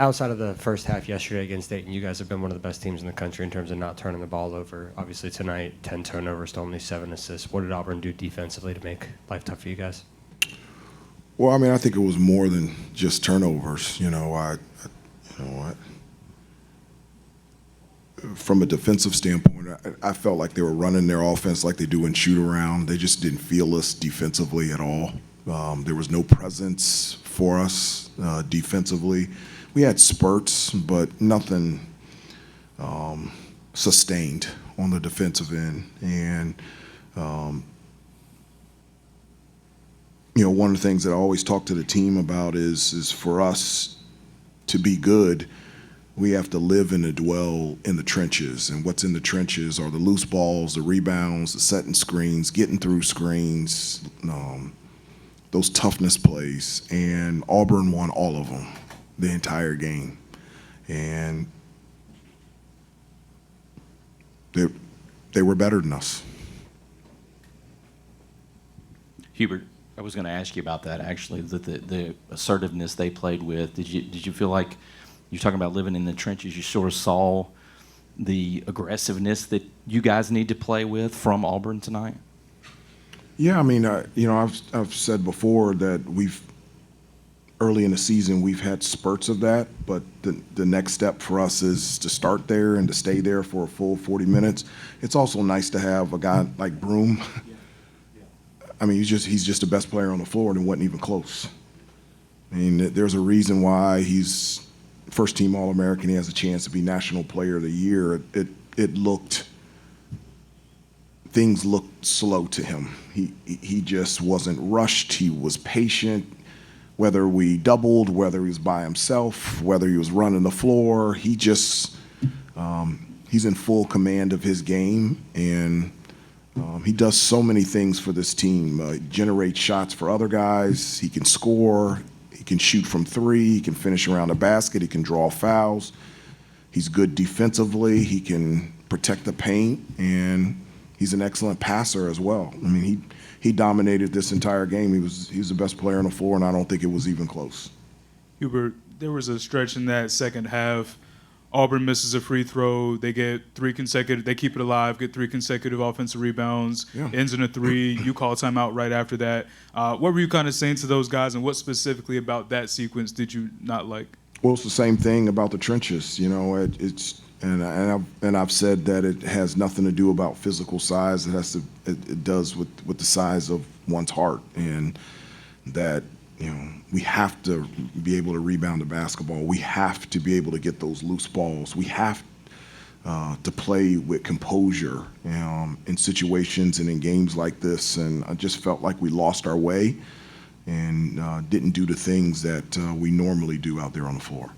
Outside of the first half yesterday against Dayton, you guys have been one of the best teams in the country in terms of not turning the ball over. Obviously tonight, 10 turnovers to only 7 assists. What did Auburn do defensively to make life tough for you guys? Well, I mean, I think it was more than just turnovers. From a defensive standpoint, I felt like they were running their offense like they do in shoot-around. They just didn't feel us defensively at all. There was no presence for us defensively. We had spurts, but nothing sustained on the defensive end. And, one of the things that I always talk to the team about is for us to be good, we have to live and to dwell in the trenches. And what's in the trenches are the loose balls, the rebounds, the setting screens, getting through screens, those toughness plays. And Auburn won all of them the entire game. And they were better than us. Hubert, I was going to ask you about that, actually, the assertiveness they played with. Did you feel like, you're talking about living in the trenches, you sort of saw the aggressiveness that you guys need to play with from Auburn tonight? Yeah, I mean, I've said before that early in the season we've had spurts of that, but the next step for us is to start there and to stay there for a full 40 minutes. It's also nice to have a guy like Broom. I mean, he's just the best player on the floor, and it wasn't even close. I mean, there's a reason why he's first-team All-American. He has a chance to be National Player of the Year. Things looked slow to him. He just wasn't rushed. He was patient. Whether we doubled, whether he was by himself, whether he was running the floor, he's in full command of his game, and he does so many things for this team. Generates shots for other guys. He can score. He can shoot from three. He can finish around the basket. He can draw fouls. He's good defensively. He can protect the paint, and he's an excellent passer as well. I mean, he dominated this entire game. He was the best player on the floor, and I don't think it was even close. Hubert, there was a stretch in that second half. Auburn misses a free throw. They get they keep it alive, get 3 consecutive offensive rebounds, ends in a 3. You call timeout right after that. What were you kind of saying to those guys, and what specifically about that sequence did you not like? Well, it's the same thing about the trenches. And I've said that it has nothing to do about physical size. It does with the size of one's heart, and that we have to be able to rebound the basketball. We have to be able to get those loose balls. We have to play with composure in situations and in games like this. And I just felt like we lost our way and didn't do the things that we normally do out there on the floor.